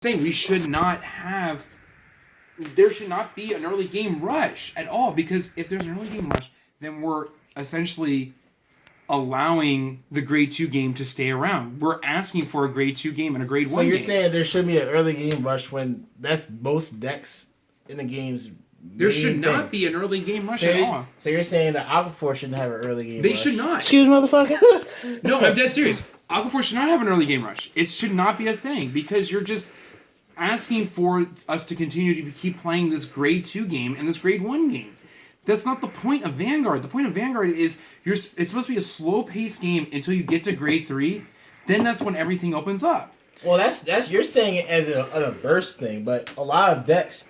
saying we should not have. There should not be an early game rush at all, because if there's an early game rush, then we're essentially allowing the grade 2 game to stay around. We're asking for a grade 2 game and a grade 1 game. So you're saying there should be an early game rush when that's most decks in the game's there should not be an early game rush at all. So you're saying that Aquaforce shouldn't have an early game rush? They should not. Excuse me, motherfucker. No, I'm dead serious. Aquaforce should not have an early game rush. It should not be a thing, because you're just asking for us to continue to keep playing this grade 2 game and this grade 1 game. That's not the point of Vanguard. The point of Vanguard is it's supposed to be a slow-paced game until you get to grade 3. Then that's when everything opens up. Well, that's you're saying it as a burst thing, but a lot of decks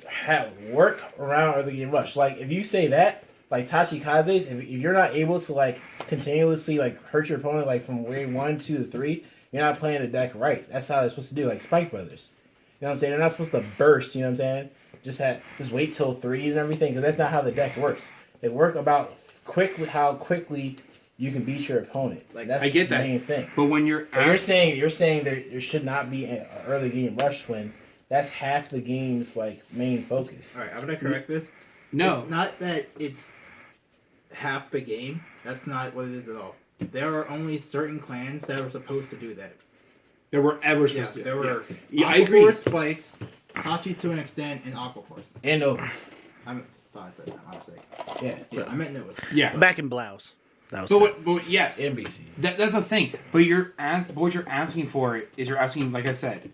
have work around early game rush. Like if you say that, like Tachikaze's, if you're not able to like continuously like hurt your opponent like from grade 1, 2 to 3, you're not playing the deck right. That's how they're supposed to do. Like Spike Brothers, you know what I'm saying? They're not supposed to burst. You know what I'm saying? Just wait till 3 and everything, because that's not how the deck works. They work about how quickly you can beat your opponent. Like that's I get the that. main thing. But when you're saying there should not be an early game rush when that's half the game's like main focus. All right, I'm gonna correct this. No, It's not that it's half the game. That's not what it is at all. There are only certain clans that are supposed to do that. there were ever supposed to. There were Yeah, I agree. Aquaforce, Spikes, Hachi to an extent, and Aquaforce. And over. I thought I said that. My mistake. Yeah. Yeah, I meant Noah's. Yeah. Back in blouse. That was But yes. NBC. That's the thing. But what you're asking for is you're asking, like I said,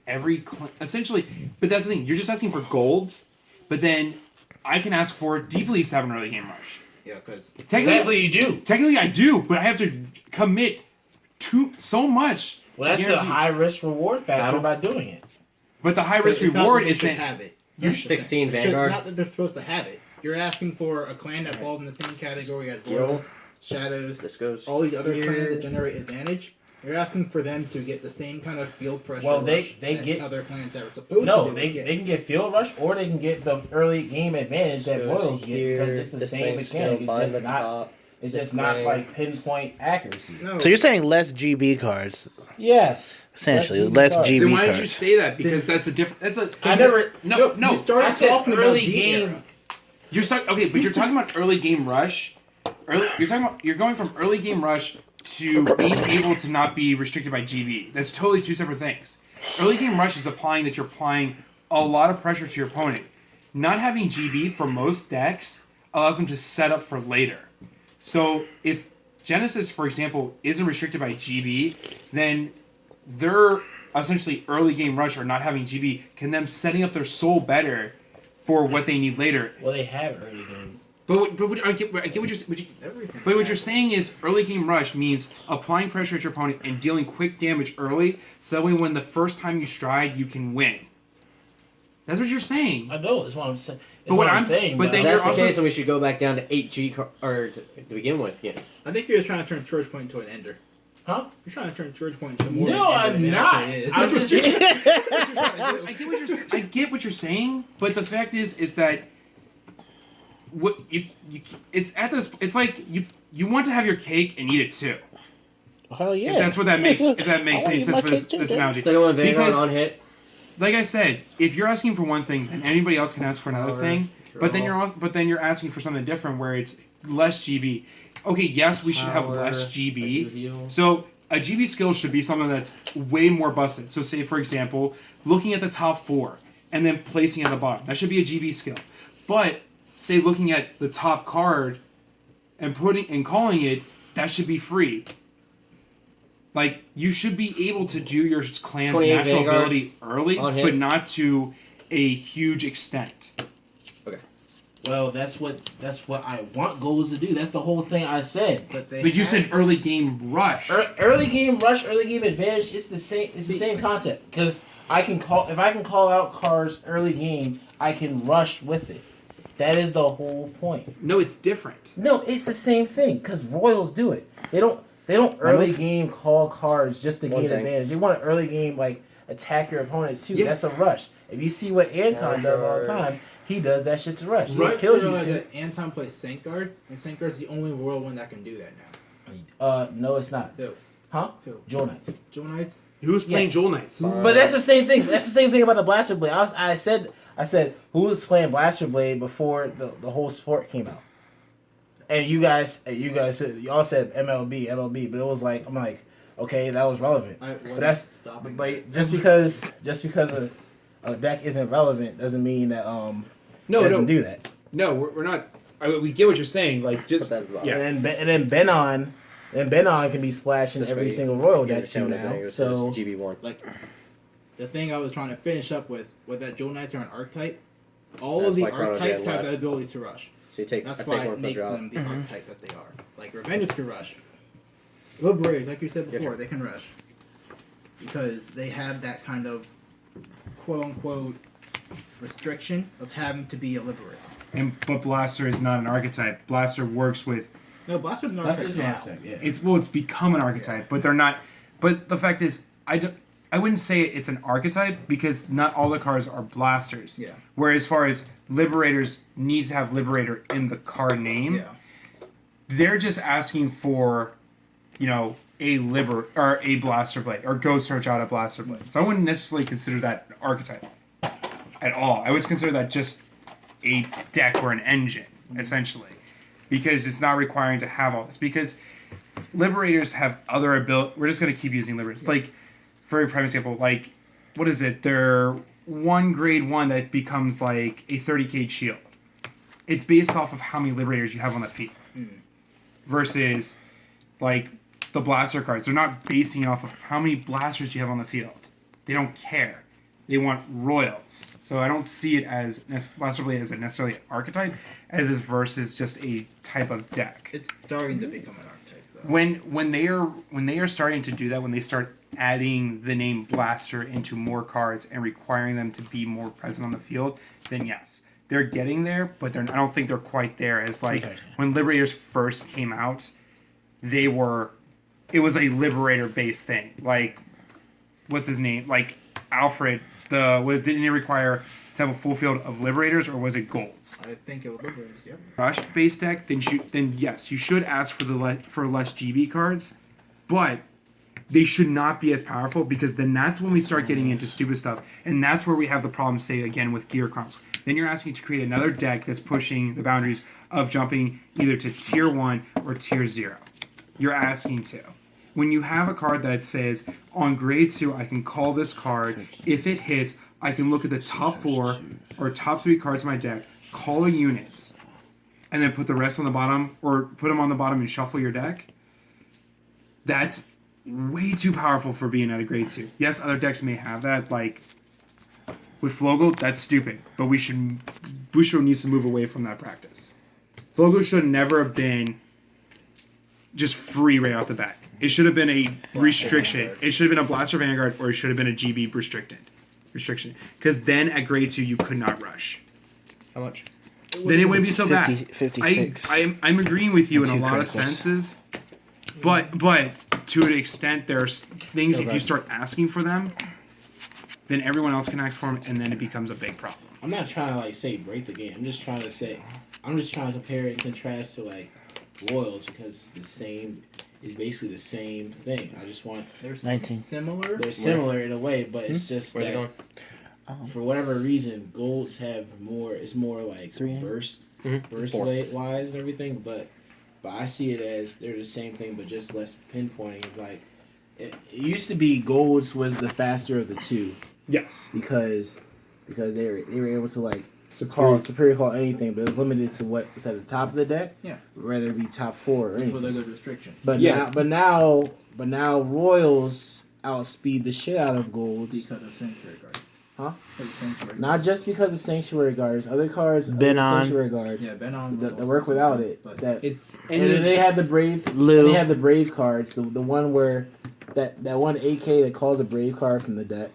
essentially. But that's the thing. You're just asking for golds, but then I can ask for deeply to have an early game rush. Yeah, because Technically, you do. Technically, I do, but I have to commit to so much. Well, that's the high risk reward factor by doing it. But the high risk reward is that that have it. You're 16 It's just Vanguard. not that they're supposed to have it. You're asking for a clan that falls in the same category as World, Shadows, This goes all these other here. clans that generate advantage. You're asking for them to get the same kind of field pressure. Well, they rush that get other clans that are supposed no. to. They can get field rush, or they can get the early game advantage that Royals get because it's the same mechanic. It's just not like pinpoint accuracy. No. So you're saying less GB cards, Yes, essentially less GB then why cards. did you say that? Because that's a different. That's a. I never. No. You started I said talking early about game. You're stuck. Okay, but you're talking about early game rush. You're going from early game rush to being able to not be restricted by GB. That's totally two separate things. Early game rush is applying that you're applying a lot of pressure to your opponent. Not having GB for most decks allows them to set up for later. So if Genesis, for example, isn't restricted by GB, then their essentially early game rush or not having GB can them setting up their soul better for what they need later. Well, they have early game. But I get what you're saying is early game rush means applying pressure at your opponent and dealing quick damage early, so that way when the first time you stride, you can win. That's what you're saying. I know. That's what I'm saying. But what I'm saying, but then If that's you're the also case, then we should go back down to 8G to begin with. Yeah. I think you're trying to turn Church Point into an ender. Huh? You're trying to turn Church Point into more. No, of an ender I'm than it not. actually is. I'm just. I get what you're saying, but the fact is that what it's like you want to have your cake and eat it too. Hell yeah. If that's what that makes if that makes any sense for this analogy. They're going Vanguard Because, on hit. like I said, if you're asking for one thing, then anybody else can ask for another thing. But then you're asking for something different where it's less GB. Okay, yes, we should have less GB. So a GB skill should be something that's way more busted. So say, for example, looking at the top 4 and then placing at the bottom. That should be a GB skill. But say looking at the top card and calling it, that should be free. Like, you should be able to do your clan's 28 natural Vanguard ability early, on hit. but not to a huge extent. Okay. Well, that's what I want goals to do. That's the whole thing I said. But you said early game rush. Early game rush, early game advantage. It's the same. It's the same concept because if I can call out cards early game, I can rush with it. That is the whole point. No, it's different. No, it's the same thing because Royals do it. They don't early game call cards just to gain advantage. They want an early game like attack your opponent too. Yeah. That's a rush. If you see what Anton does all the time, he does that shit to rush. He kills you too. That Anton plays Sankguard, and Sankguard's the only Royal one that can do that now. No, it's not. So, Huh? Who? Jewel Knights. Jewel Knights. Who's playing Jewel Knights? But that's the same thing. That's the same thing about the Blaster Blade. I said who was playing Blaster Blade before the whole sport came out. And you guys said y'all said MLB, but it was like I'm like, okay, that was relevant. But that's stopping. but just because a deck isn't relevant doesn't mean that doesn't do that. No, we're not. We get what you're saying. Like just yeah. And then Benon can be splashed in every single Royal deck too now. So GB1. Like the thing I was trying to finish up with that Jewel Knights are an archetype. All That's of the why Chrono archetypes Jam have the left. ability to rush. So you take. That's I why take it one for makes drop. them the archetype that they are. Like Revengers can rush. Liberators, like you said before, they can rush. Because they have that kind of quote unquote restriction of having to be a liberator. But Blaster is not an archetype. Blaster works with. No, Blaster's an Blaster's an archetype now. archetype, yeah. It's become an archetype, but they're not. But the fact is, I wouldn't say it's an archetype because not all the cards are blasters. Yeah. Whereas, as far as liberators need to have liberator in the card name, Yeah. they're just asking for, a or a blaster blade or go search out a blaster blade. So I wouldn't necessarily consider that an archetype at all. I would consider that just a deck or an engine essentially, because it's not requiring to have all this. Because liberators have other ability. We're just going to keep using liberators. Like, for a prime example, like, what is it? They're one grade 1 that becomes like a 30k shield. It's based off of how many liberators you have on the field. Versus, like, the blaster cards. They're not basing it off of how many blasters you have on the field. They don't care. They want royals. So I don't see it as Blaster Blade as necessarily an archetype, as is versus just a type of deck. It's starting to become an archetype though. When they are starting to do that, when they start adding the name Blaster into more cards and requiring them to be more present on the field, then yes, they're getting there. But I don't think they're quite there. As like when Liberators first came out, it was a Liberator based thing. Like, what's his name? Like Alfred. Didn't it require to have a full field of Liberators, or was it Golds? I think it was Liberators, yep. Rush based deck, then yes, you should ask for less GB cards, but they should not be as powerful, because then that's when we start getting into stupid stuff, and that's where we have the problem, say again with Gear Chronicles. Then you're asking to create another deck that's pushing the boundaries of jumping either to tier 1 or tier 0. You're asking to. When you have a card that says, on grade 2, I can call this card. If it hits, I can look at the top 4 or top 3 cards in my deck, call a unit, and then put the rest on the bottom, or put them on the bottom and shuffle your deck. That's way too powerful for being at a grade 2. Yes, other decks may have that. Like, with Flogo, that's stupid. But Busho needs to move away from that practice. Flogo should never have been just free right off the bat. It should have been a restriction. It should have been a Blaster Vanguard, or it should have been a GB restriction. Because then at grade 2 you could not rush. How much? Then it wouldn't be so 50, bad. 56. I'm agreeing with you in a Two lot of criticals. senses, but to an extent there's things if you start asking for them, then everyone else can ask for them, and then it becomes a big problem. I'm not trying to say break the game. I'm just trying to compare it and contrast to Royals, because it's basically the same thing. I just want They're 19. similar. they're similar in a way, but it's just Where's it that going? for whatever reason, golds have more. It's more like 3. burst Four. rate wise and everything. But I see it as they're the same thing, but just less pinpointing. Like it used to be, golds was the faster of the two. Yes. Because they were able to superior call anything, but it was limited to what was at the top of the deck. Yeah. Rather it be top 4 or anything. With a good restriction. But now Royals outspeed the shit out of golds. Because of Sanctuary Guard. Huh? Sanctuary Not just because of Sanctuary Guards. Other cards, Benon. Sanctuary Guard, Yeah, Benon. that work without it. But That It's and then they had the Brave. Lou. They had the Brave cards. The one where that one AK that calls a Brave card from the deck.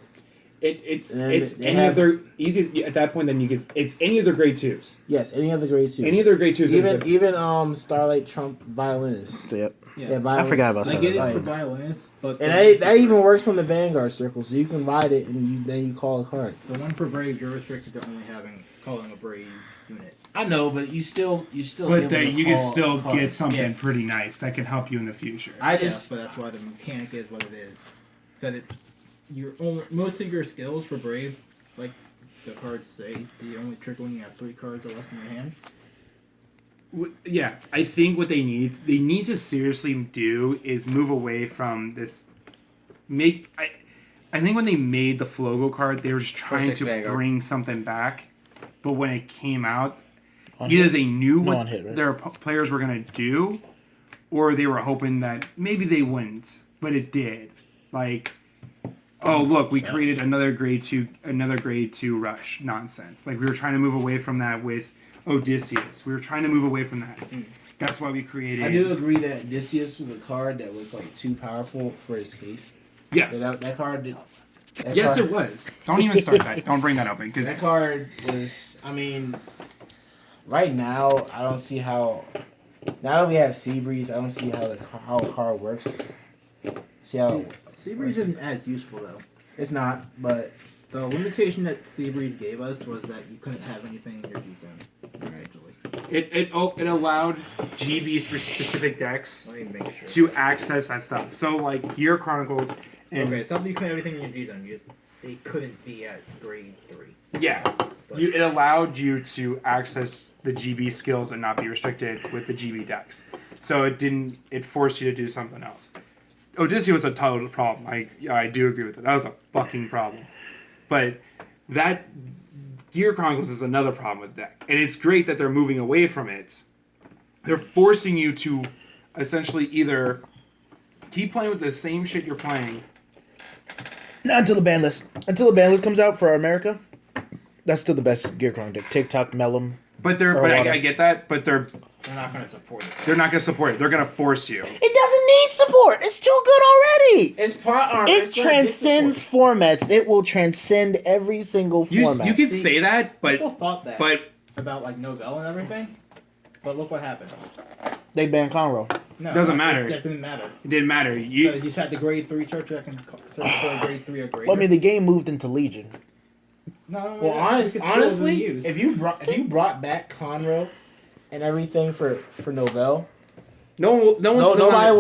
It's And they any have- of their you could at that point then you could it's any of their grade 2s. Yes, any other grade 2. Any of their grade 2s. Even Starlight Trump Violinist. Yep. Yeah, I forgot about I that. get it Right. for violins, but And that even works on the Vanguard circle, so you can ride it and then you call a card. the one for Brave, you're restricted to only calling a Brave unit. I know, but you still. But able to you can call still a card. get something Yeah. pretty nice that can help you in the future. I just. but that's why the mechanic is what it is. Because most of your skills for Brave, like the cards say, they only trigger when you have 3 cards or less in your hand. Yeah, I think what they need to seriously do is move away from this. I think when they made the Flogo card, they were just trying to Vanguard. bring something back. But when it came out, either they knew what right? their players were going to do, or they were hoping that maybe they wouldn't. But it did. Like, oh look, we created another grade 2 rush nonsense. Like we were trying to move away from that with Odysseus. We were trying to move away from that. That's why we created. I do agree that Odysseus was a card that was like too powerful for his case. Yes. That card did. Yes, it was. Don't even start that. Don't bring that up because That card was. I mean, right now I don't see how. Now that we have Seabreeze, I don't see how a card works. See how Seabreeze isn't as useful though. it's not, but The limitation that Seabreeze gave us was that you couldn't have anything in your G zone. Essentially. it allowed GB for specific decks Let me make sure. to access that stuff. So like Gear Chronicles and Okay, it's not that you couldn't have everything in your G zone. They couldn't be at grade 3. yeah, it allowed you to access the GB skills and not be restricted with the GB decks. So it forced you to do something else. Odysseus was a total problem. I do agree with it. That was a fucking problem. But that Gear Chronicles is another problem with the deck. And it's great that they're moving away from it. They're forcing you to essentially either keep playing with the same shit you're playing. Not until the ban list. Until the ban list comes out for America, that's still the best Gear Chrome deck. TikTok, Mellum. But I get that, but they're not going to support it. They're not going to support it. They're going to force you. It doesn't need support. It's too good already. it's part. It transcends formats. It will transcend every single format. You could say that, People but thought that but about like Novell and everything, but look what happened. They banned Conroe. No, Doesn't matter. That didn't matter. it didn't matter. Because you had the grade 3 search that can search for grade 3 or greater. Well, I mean, the game moved into Legion. No, Well, honestly, used. if you brought back Conroe and everything for Novell, nobody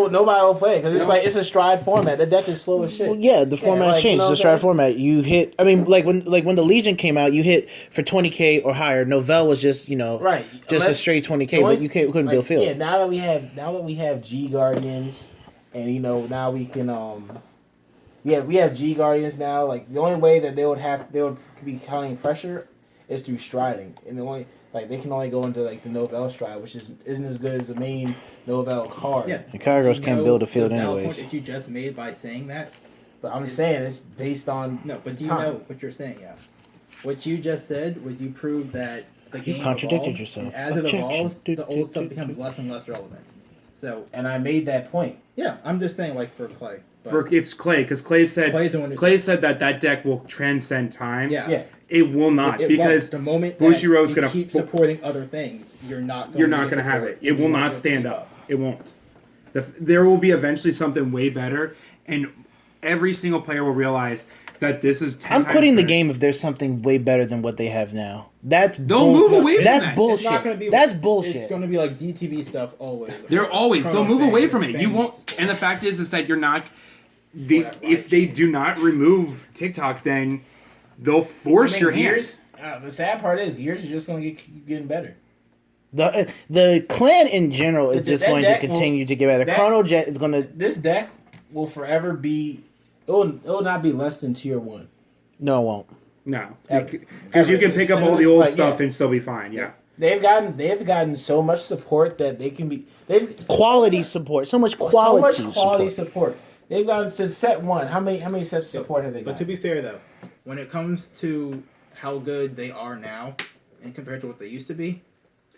will play it because it's a stride format. The deck is slow as shit. Well, yeah, the format like, changed. you know The what strat I'm saying? format. You hit. I mean, like when the Legion came out, you hit for 20K or higher. Novell was just Right, just a unless- straight 20K, the only- but you couldn't build field. Yeah, now that we have G Guardians, and now we can we have G Guardians now. Like the only way that they would be counting pressure is through striding, and they can only go into like the Novell stride, which isn't as good as the main Novell card. Yeah. The Kyrgos can't build a field the valid anyways. point that you just made by saying that. But I'm saying it's based on No, but you time. know what you're saying, yeah. What you just said was you proved that the game contradicted evolves, yourself. and as it Objection. evolves, the old stuff becomes less and less relevant. So And I made that point. yeah, I'm just saying like for Clay. But for it's Clay because Clay said that deck will transcend time. yeah. It will not It because won't. The moment Bushiroad's you gonna keep supporting other things, you're not you're not going to have it. It will not stand up. It won't. There will be eventually something way better, and every single player will realize that this is. 10 I'm times quitting the better. game if there's something way better than what they have now. That's They'll move away from That's that. It's bullshit. not gonna be. That's It's bullshit. going to be like DTV stuff always. They'll move away from it. You won't. And the fact is that you're not. If they do not remove TikTok, then they'll force your hand. Gears. The sad part is Gears is just gonna keep getting better. The clan in general is just That going to deck continue to get better. Chrono Jet is going to. This deck will forever be. It will not be less than tier 1. No, it won't. No, Ever. because you can pick up all the It's old like, stuff yeah. and still be fine. Yeah. They've gotten so much support that they can be. They've Quality support. So much quality, support. They've gotten since set 1. How many sets of support have they got? But to be fair though, when it comes to how good they are now, and compared to what they used to be,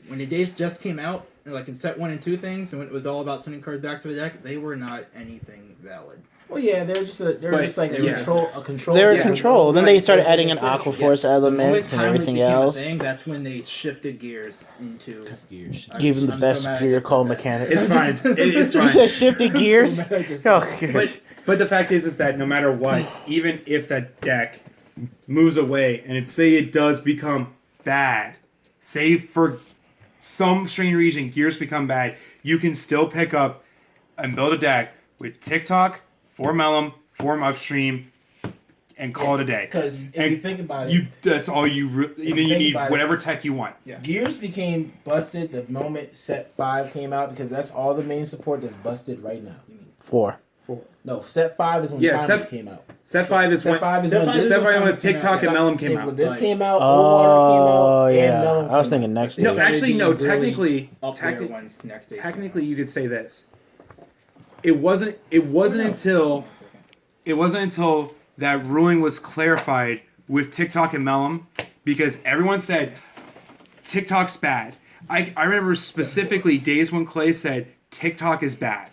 when the days just came out, and like in set 1 and 2 things, and when it was all about sending cards back to the deck, they were not anything valid. Well, yeah, they're just like yeah. a control. They're yeah, in control. Then they started adding in Yeah. Aqua Force elements and everything else. That's when they shifted gears into Gears. Give them the I'm best so mad I superior just call said that. mechanic. It's fine. It's You fine. said shifted gears? Oh, But the fact is that no matter what, even if that deck moves away and say it does become bad, say for some strange reason gears become bad, you can still pick up and build a deck with TikTok, 4 Mellum, 4 Upstream, and call it a day. Because if And you think about it, that's all you need whatever tech you want. Yeah. Gears became busted the moment Set 5 came out because that's all the main support that's busted right now. 4. No, Set 5 is when Time Leap came out. Set 5 is Set when 5 is when Set 5 when TikTok and Mellum came When out. this came out, Old Water came out, and Mellum came I was out. thinking next No, year. actually, no. Really Technically, up there once next day technically, you could say this. It wasn't until that ruling was clarified with TikTok and Mellum, because everyone said TikTok's bad. I remember specifically days when Clay said TikTok is bad.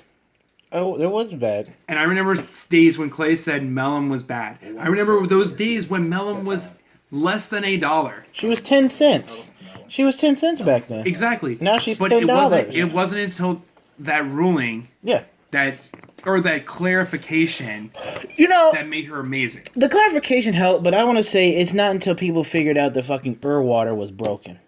Oh, there was bad. And I remember days when Clay said Mellum was bad. I remember those days when Mellum was less than $1. She was 10 cents. She was 10 cents back then. Exactly. Now she's but $10. It wasn't until that ruling Yeah. that clarification You know, that made her amazing. the clarification helped, but I want to say it's not until people figured out the fucking water was broken.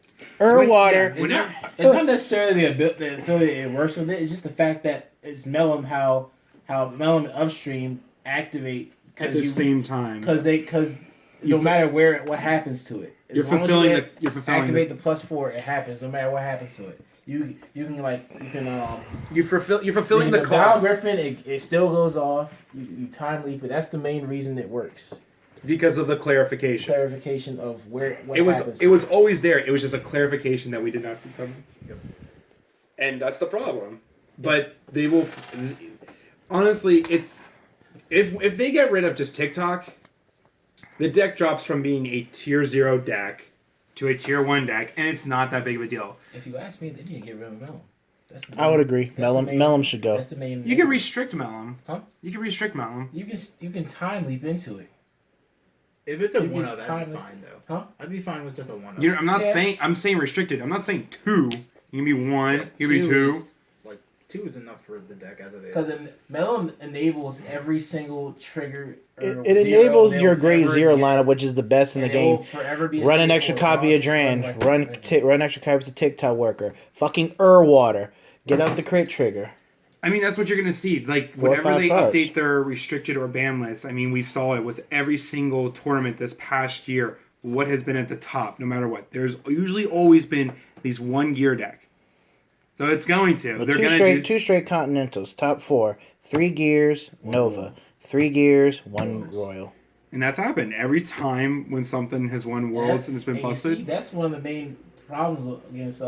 Water. Whenever, It's not necessarily the affiliate it works with it. It's just the fact that it's Mellum how Mellum and Upstream activate at the same time. because no matter what happens to it, as You're long as fulfilling you you're fulfilling activate the +4, it happens no matter what happens to it. You're fulfilling the Down cost Griffin, it still goes off. You time leap it. That's the main reason it works. because of the clarification. Clarification of what It happens. was always there. It was just a clarification that we did not see coming. Yep. And that's the problem. But they will honestly, it's if they get rid of just TikTok, the deck drops from being a tier 0 deck to a tier 1 deck, and it's not that big of a deal. If you ask me, they need to get rid of Mellum. That's the I would agree. that's the main- Mellum should go. That's the main. You can restrict Mellum. Huh? You can restrict Mellum. You can time leap into it. If it's a You'd be 1-0, that'd time- be fine though. Huh? I'd be fine with just a 1-0. I'm not Yeah. saying I'm saying restricted. I'm not saying 2. You can be 1. You can be 2. Like 2 is enough for the deck as it is. Because Mellum enables every single trigger. It enables your grade 0 lineup, which is the best in the game. Run an extra copy of Dran. Run extra copies of TikTok Worker. Fucking Water. Get out the crate trigger. I mean, that's what you're going to see. Like, 4 or whenever 5 they cards. update their restricted or ban list, I mean, we saw it with every single tournament this past year, what has been at the top, no matter what. There's usually always been at least one gear deck. So it's going to. Well, They're going to do... two straight Continentals. Top 4. 3 gears, Nova. 3 gears, 1 Royal. And that's happened. Every time when something has won Worlds and it's been busted. That's one of the main problems against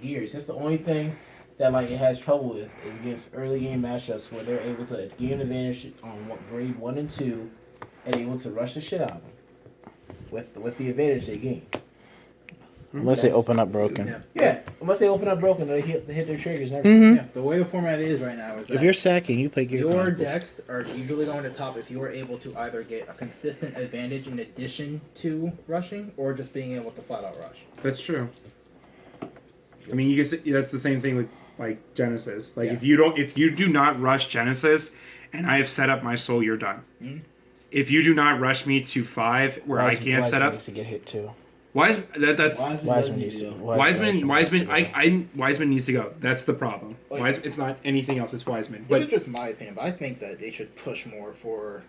Gears. That's the only thing that it has trouble with is against early game matchups where they're able to gain an advantage on grade 1 and 2 and able to rush the shit out of them with the advantage they gain. Unless they open up broken. Yeah, unless they open up broken, they hit their triggers and everything. Mm-hmm. Yeah, the way the format is right now is that If you're sacking, you play gear. your Chronicles. decks are usually going to top if you are able to either get a consistent advantage in addition to rushing or just being able to flat out rush. That's true. I mean, you can say, that's the same thing with Genesis. Like Yeah. if you do not rush Genesis, and I have set up my soul, you're done. Mm-hmm. If you do not rush me to 5, where I can't set up, needs to get hit too. Wiseman needs Wiseman needs to go. That's the problem. It's not anything else. It's Wiseman. But But it's just my opinion, but I think that they should push more for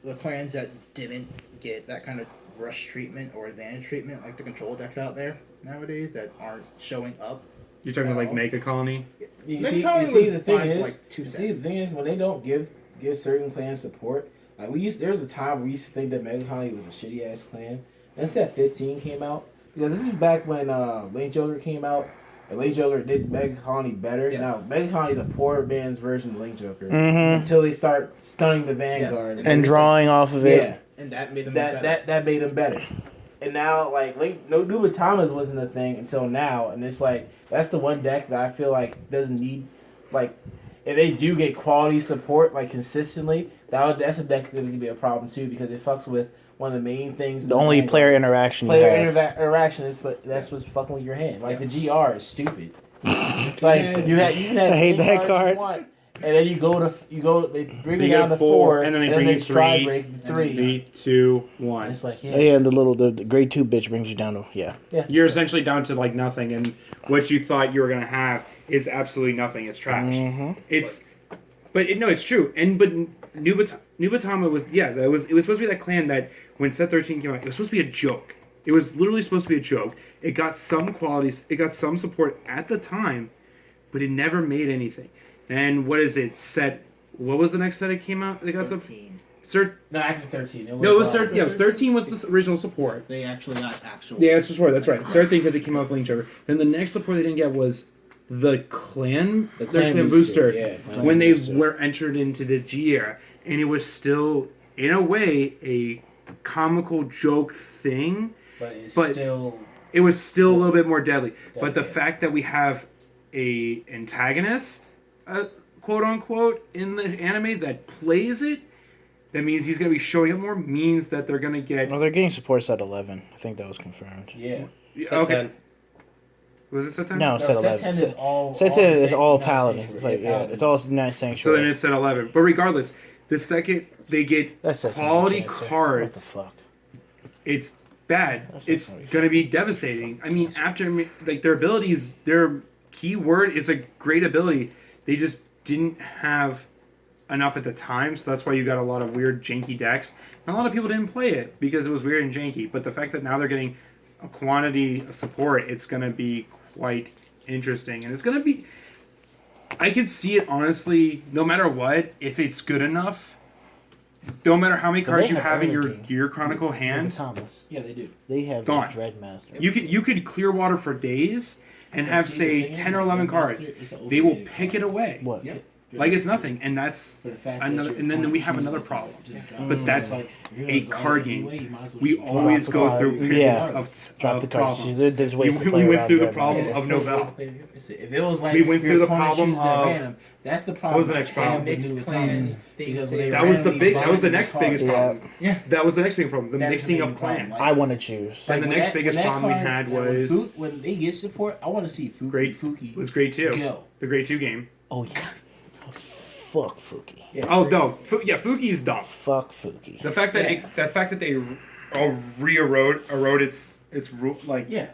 the clans that didn't get that kind of rush treatment or advantage treatment, like the control decks out there nowadays that aren't showing up. you're talking about Mega Colony. You Maybe see, Colony the was thing fine for, is, 2 the sets. thing is, when they don't give certain clans support, there was a time where we used to think that Mega Colony was a shitty ass clan. Then Set 15 came out because this is back when Lane Joker came out. And Lane Joker did Mega Colony better. Yeah. Now Mega Colony is a poor man's version of Lane Joker Mhm. until they start stunning the Vanguard Yeah. And drawing off of it. Yeah, And that made them better. that made them better. And now, no Nuba Thomas wasn't a thing until now, and it's that's the one deck that I feel doesn't need, if they do get quality support consistently, that's a deck that can be a problem too because it fucks with one of the main things. The only player interaction you have. Interaction is that's what's fucking with your hand. The GR is stupid. Yeah. You can have I hate any that cards card. you want, and then they bring They it go down to 4, and then they bring you stride 3. break 3. 3, 2, 1. It's like Yeah, and the grade 2 bitch brings you down to You're essentially down to like nothing, and what you thought you were gonna have is absolutely nothing. It's trash. Mm-hmm. It's true. But Nubatama was it was supposed to be that clan that when Set 13 came out, it was supposed to be a joke. It was literally supposed to be a joke. It got some qualities, it got some support at the time, but it never made anything. And what is it? What was the next set it came out? They got 13. No, after 13. It was 13. Yeah, it was 13 was the original support. They actually got actual. Yeah, it's support. That's right. 13 because it came out with Link Trevor. Then the next support they didn't get was their clan booster when they were entered into the G era, and it was still in a way a comical joke thing, but it was still a little bit more deadly. But the fact that we have a antagonist, quote unquote, in the anime that plays it, that means he's going to be showing up more, means that they're going to get... Well, they're getting support set 11. I think that was confirmed. Yeah. Set 10. Was it set 10? No, set 11. Set 10 is all... Set 10 is all Paladins. Paladins. It's all Night Sanctuary. So then it's set 11. But regardless, the second they get quality cards... What the fuck? It's bad. It's going to be devastating. I mean, after... Like, their abilities... Their keyword is a great ability. They just didn't have enough at the time, so that's why you got a lot of weird janky decks. And a lot of people didn't play it because it was weird and janky, but the fact that now they're getting a quantity of support, it's going to be quite interesting. And it's going to be... I could see it, honestly, no matter what, if it's good enough, no matter how many cards you have in your Gear Chronicle hand... Yeah, they do. They have gone. Dreadmaster. You could clear water for days and have, say, 10 or 11 cards. They will pick it away. What? Yep. Like it's nothing, and that's another. And then we have another problem. But that's a card game. We always go through periods of Drop the cards. problems. There's ways to play We went around through the Dreadmaster. problem of Novell. If it was like We went through the opponent problem chooses at of- random, that's the What problem. was the next problem? Mixed clans. Because they That was the randomly that was the buy next the biggest cards. problem. Yeah. That was the next big problem. The That is mixing the of main problem. clans. I want to choose. And the when next biggest when that problem we card- had when was when they get support, I want to see Fuki. was grade 2. Go. The grade 2 game. Oh yeah. Fuck Fuki. Yeah, Oh no, Fuki is dumb. Fuck Fuki. The fact that they erode its like Yeah.